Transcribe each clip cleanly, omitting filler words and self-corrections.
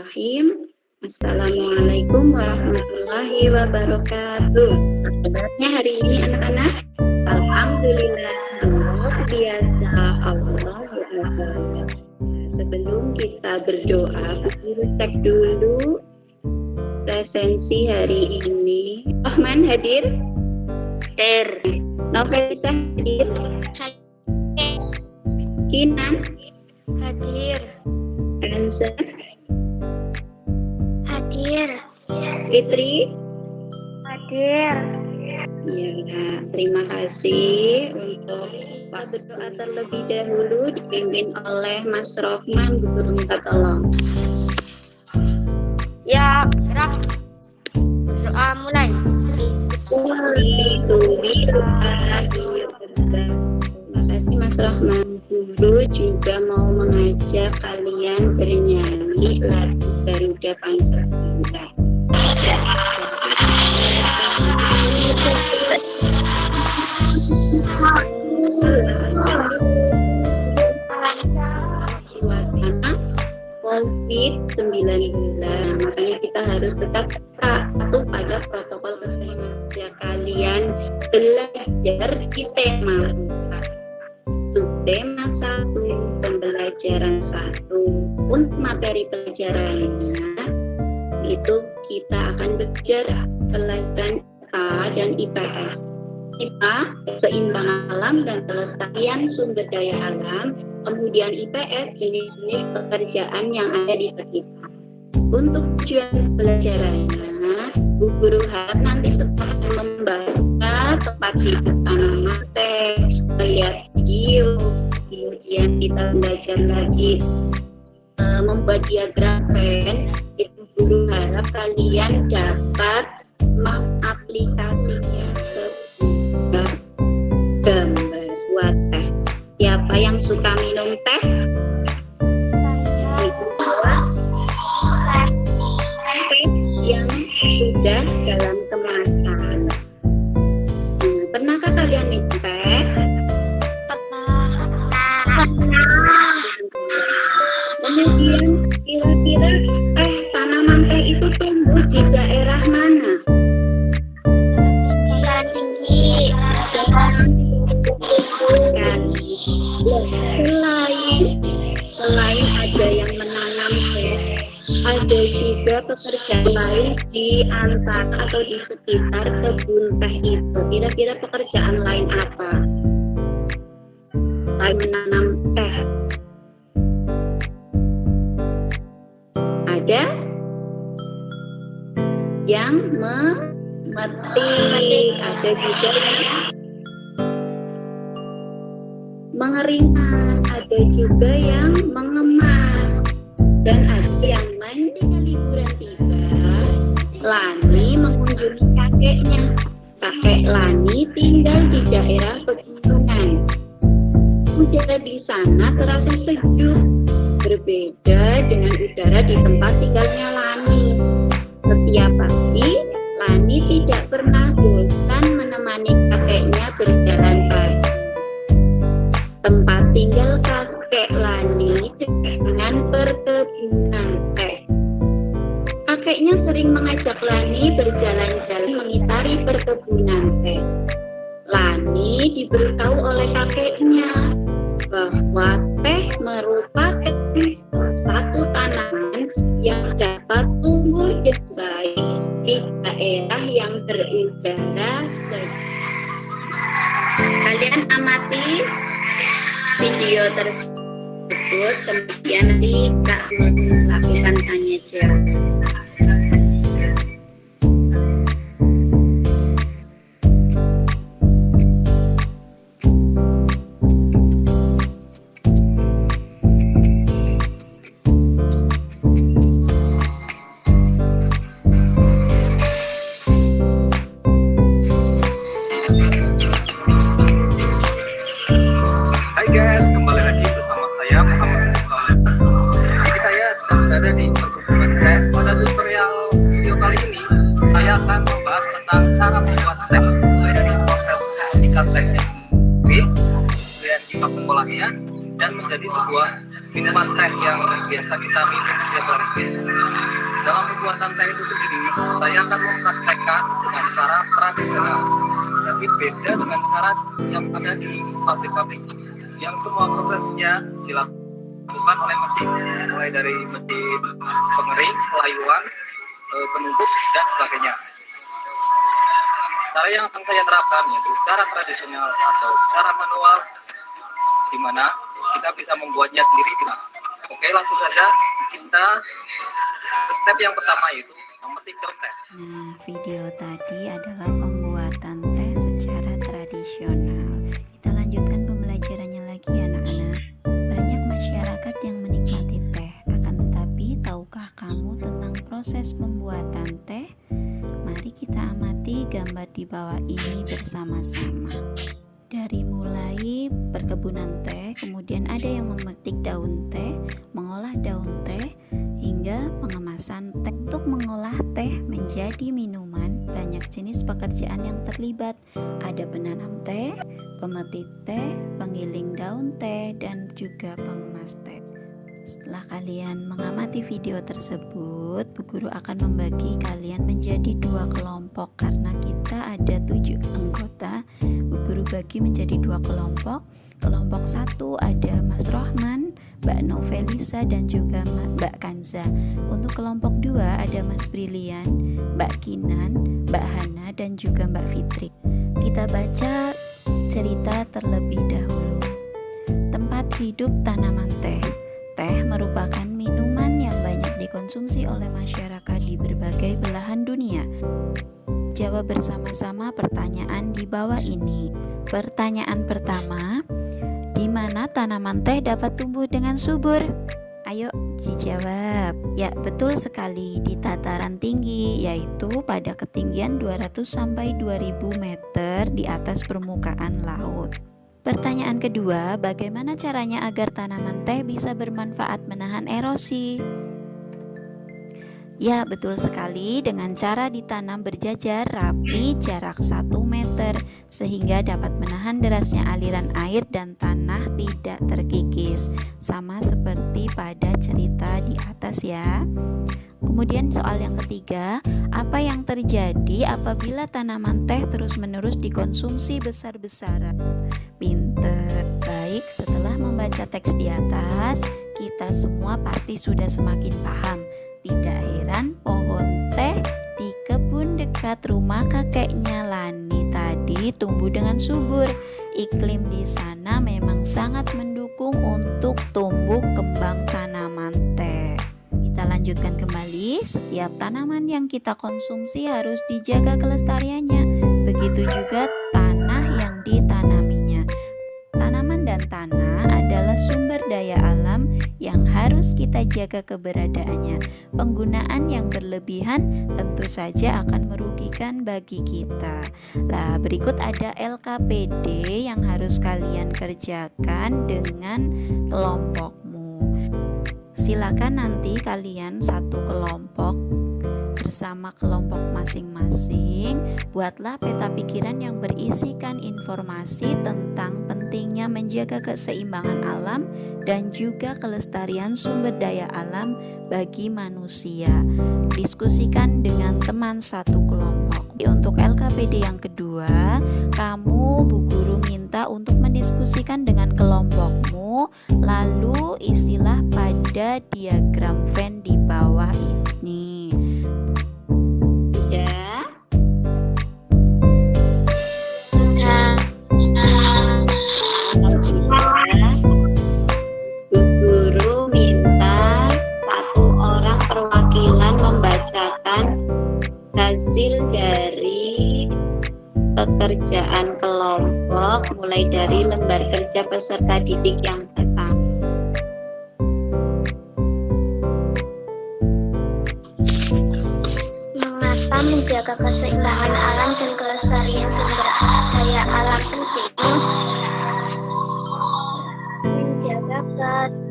Bismillahirrahmanirrahim. Assalamualaikum warahmatullahi wabarakatuh. Kabarnya hari ini anak-anak? Alhamdulillah, luar biasa. Allah. Sebelum kita berdoa, guru cek dulu presensi hari ini. Rahman hadir? Hadir. Novelita hadir? Hadir. Kinan? Hadir. Ansa? Hadir. Fitri? Hadir. Ya, terima kasih untuk berdoa terlebih dahulu dipimpin oleh Mas Rohman, guru minta tolong. Ya, gerak. Doa mulai. Terima kasih Mas Rohman. Guru juga mau mengajak kalian bernyanyi lagu Garuda Pancasila. Suasana COVID-19, makanya kita harus tetap patuh pada protokol kesehatan. Ya, kalian belajar di tema 4. Subtema 1, pembelajaran 1. Untuk materi pelajarannya itu kita akan belajar pelajaran IPA dan IPS. IPA, keseimbangan alam dan pelestarian sumber daya alam. Kemudian IPS, jenis-jenis pekerjaan yang ada di sekitar. Untuk tujuan pelajarannya, Bu Guru harap nanti setelah membaca tempat hidup tanaman teh, melihat video, kemudian kita belajar lagi membuat diagram pen, itu Guru harap kalian dapat mengaplikasinya ke gambar buat teh. Siapa yang suka minum teh? Saya. Teh yang sudah dalam kemasan. Pernahkah kalian minum teh? Kemudian kira-kira tanaman teh itu tumbuh di daerah mana? Daerah tinggi. Selain ada yang menanam teh, ada juga pekerjaan lain di antara atau di sekitar kebun teh itu. Kira-kira pekerjaan lain apa? Selain menanam teh, ada yang memetik, ada juga yang mengeringkan, ada juga yang mengemas, dan ada yang ketika liburan tiba, Lani mengunjungi kakeknya. Kakek Lani tinggal di daerah pegunungan. Udara di sana terasa sejuk, berbeda dengan udara di tempat tinggalnya Lani. Setiap pagi, Lani tidak pernah bosan menemani kakeknya berjalan pagi. Tempat tinggal kakek Lani dengan perkebunan teh. Kakeknya sering mengajak Lani berjalan-jalan mengitari perkebunan teh. Lani diberitahu oleh kakeknya bahwa teh merupakan satu tanaman yang dapat tumbuh dengan baik di daerah yang berudara sejuk. Kalian amati video tersebut, kemudian nanti Kak melakukan tanya jawab. Hai guys, kembali lagi bersama saya Muhammad Sulaiman. Jadi saya sedang berada di perkebunan teh. Pada tutorial video kali ini, saya akan membahas tentang cara membuat teh, mulai dari proses mengikat tehnya sendiri, kemudian juga pengolahannya, dan menjadi sebuah minuman teh yang biasa kita minum setiap hari. Dalam pembuatan teh itu sendiri, saya akan mempraktekkan dengan cara tradisional, tapi beda dengan cara yang ada di pabrik-pabrik yang semua prosesnya dilakukan oleh mesin, mulai dari mesin pengering, pelayuan, penumbuk, dan sebagainya. Cara yang akan saya terapkan yaitu cara tradisional atau cara manual, di mana kita bisa membuatnya sendiri. Oke, langsung saja kita ke step yang pertama, yaitu memetik jeruk teh. Nah, video tadi adalah pembuatan teh secara tradisional. Kita lanjutkan pembelajarannya lagi ya anak-anak. Banyak masyarakat yang menikmati teh, akan tetapi tahukah kamu tentang proses pembuatan teh? Mari kita amati gambar di bawah ini bersama-sama. Dari mulai perkebunan teh, kemudian ada yang memetik daun teh, mengolah daun teh, hingga pengemasan teh. Untuk mengolah teh menjadi minuman, banyak jenis pekerjaan yang terlibat. Ada penanam teh, pemetik teh, penggiling daun teh, dan juga pengemas teh. Setelah kalian mengamati video tersebut, Bu Guru akan membagi kalian menjadi 2 kelompok. Karena kita ada 7 anggota, Bu Guru bagi menjadi 2 kelompok. Kelompok 1 ada Mas Rohman, Mbak Novelisa, dan juga Mbak Kanza. Untuk kelompok 2 ada Mas Brilian, Mbak Kinan, Mbak Hana, dan juga Mbak Fitri. Kita baca cerita terlebih dahulu. Tempat hidup tanaman teh. Teh merupakan minuman yang banyak dikonsumsi oleh masyarakat di berbagai belahan dunia. Jawab bersama-sama pertanyaan di bawah ini. Pertanyaan pertama, di mana tanaman teh dapat tumbuh dengan subur? Ayo dijawab. Ya, betul sekali, di dataran tinggi, yaitu pada ketinggian 200 sampai 2000 meter di atas permukaan laut. Pertanyaan kedua, bagaimana caranya agar tanaman teh bisa bermanfaat menahan erosi? Ya, betul sekali, dengan cara ditanam berjajar rapi jarak 1 meter sehingga dapat menahan derasnya aliran air dan tanah tidak terkikis, sama seperti pada cerita di atas ya. Kemudian soal yang ketiga, apa yang terjadi apabila tanaman teh terus-menerus dikonsumsi besar-besaran? Pinter. Baik, setelah membaca teks di atas, kita semua pasti sudah semakin paham. Tidak heran pohon teh di kebun dekat rumah kakeknya Lani tadi tumbuh dengan subur. Iklim di sana memang sangat mendukung untuk tumbuh kembang tanaman teh. Kita lanjutkan kembali, setiap tanaman yang kita konsumsi harus dijaga kelestariannya. Begitu juga tanah yang ditanaminya. Tanaman dan tanah adalah sumber daya alam yang harus kita jaga keberadaannya. Penggunaan yang berlebihan tentu saja akan merugikan bagi kita. Lah, berikut ada LKPD yang harus kalian kerjakan dengan kelompokmu. Silakan nanti kalian satu kelompok bersama kelompok masing-masing, buatlah peta pikiran yang berisikan informasi tentang pentingnya menjaga keseimbangan alam dan juga kelestarian sumber daya alam bagi manusia. Diskusikan dengan teman satu kelompok. Untuk LKPD yang kedua, kamu Bu Guru minta untuk mendiskusikan dengan kelompokmu, lalu istilah pada diagram Venn di bawah ini. Hasil dari pekerjaan kelompok mulai dari lembar kerja peserta didik yang pertama. Mengapa menjaga keseimbangan alam dan kelestarian sumber daya alam penting? Menjaga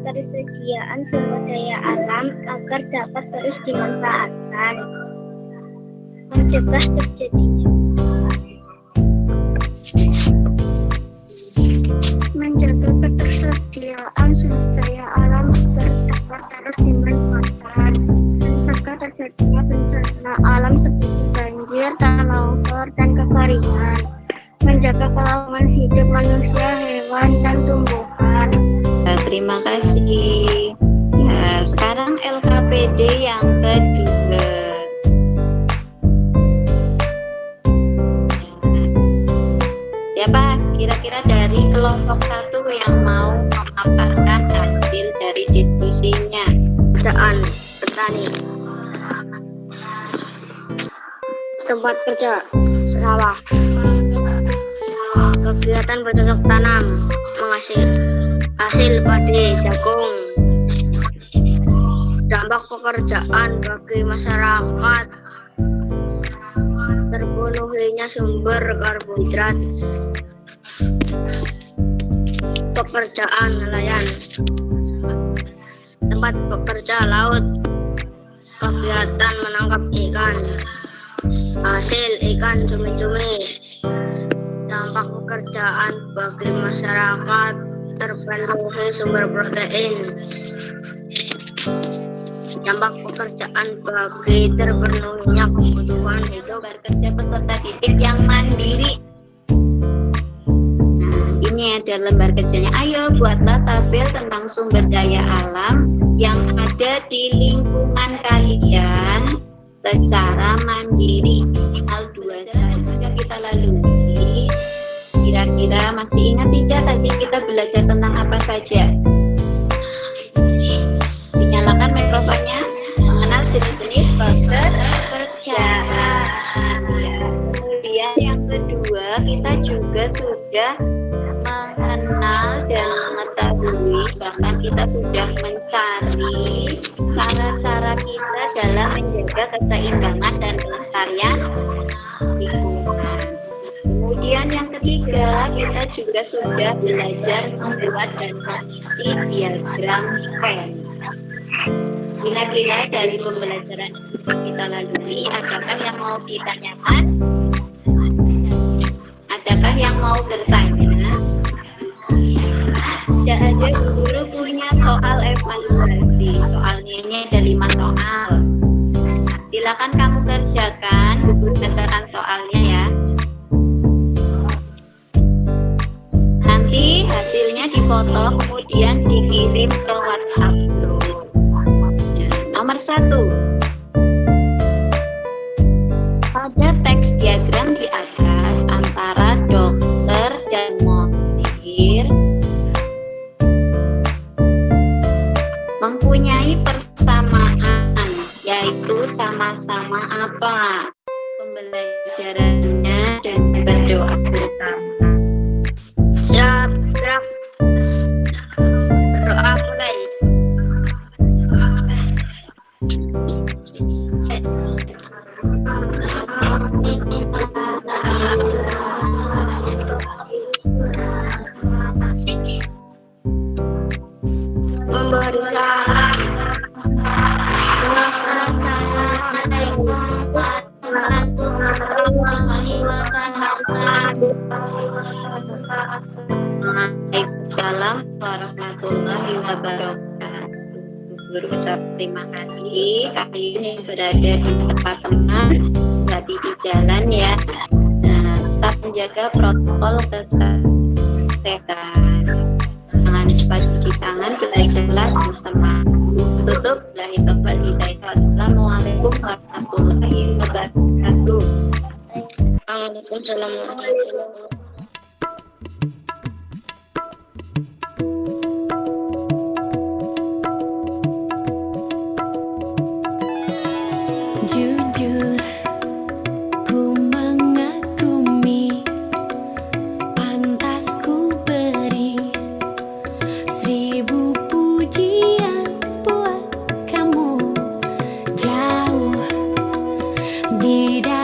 ketersediaan sumber daya alam agar dapat terus dimanfaatkan. Mencegah terjadinya menjaga ketersediaan sumber daya alam manusia, hewan, dan tumbuhan. Terima kasih. Ya, sekarang LKPD yang kedua. Siapa kira-kira dari kelompok 1 yang mau memaparkan hasil dari diskusinya? Pekerjaan petani, tempat kerja, sawah, kegiatan bercocok tanam, hasil padi, jagung, dampak pekerjaan bagi masyarakat, terpenuhinya sumber karbohidrat, pekerjaan nelayan, tempat bekerja laut, kegiatan menangkap ikan, hasil ikan cumi-cumi, dampak pekerjaan bagi masyarakat, terpenuhi sumber protein, dampak pekerjaan bagi terpenuhinya kebutuhan hidup. Bekerja peserta didik yang mandiri. Nah, ini ada lembar kerjanya. Ayo buatlah tabel tentang sumber daya alam yang ada di lingkungan kalian secara mandiri. Hal 2 saja kita lalui. Kira-kira masih ingat tidak tadi kita belajar tentang apa saja? Dinyalakan mikrofonnya. Mengenal jenis-jenis pekerjaan. Kemudian yang kedua, kita juga sudah mengenal dan mengetahui, bahkan kita sudah mencari cara-cara kita dalam menjaga keseimbangan dan kelestarian lingkungan. Kemudian yang ketiga, kita juga sudah belajar membuat dan mengisi diagram Venn. Kira-kira dari pembelajaran kita lalui, adakah yang mau ditanyakan? Adakah yang mau bertanya? Tidak ada, guru punya soal evaluasi. Soalnya ini ada 5 soal. Silakan kamu kerjakan berdasarkan soalnya ya. Nanti hasilnya difoto kemudian dikirim ke WhatsApp group. Nomor 1. Ada teks diagram di atas antara dokter dan montir mempunyai persamaan, yaitu sama-sama apa? Pembelajarannya dan berdoa bersama. Siap, gerak. Berdoa mulai. Memberi salam. Waalaikumsalam warahmatullahi wabarakatuh. Guru ucap terima kasih. Kalian yang berada di tempat teman, berarti di jalan ya. Nah, tetap menjaga protokol kesehatan. Jangan lupa cuci tangan, belajarlah bersama. Tutup dari topel hidayah. Wassalamualaikum warahmatullahi wabarakatuh. Waalaikumsalam warahmatullahi wabarakatuh. Jujur, ku mengagumi, pantas ku beri 1000 pujian buat kamu. Jauh di dalam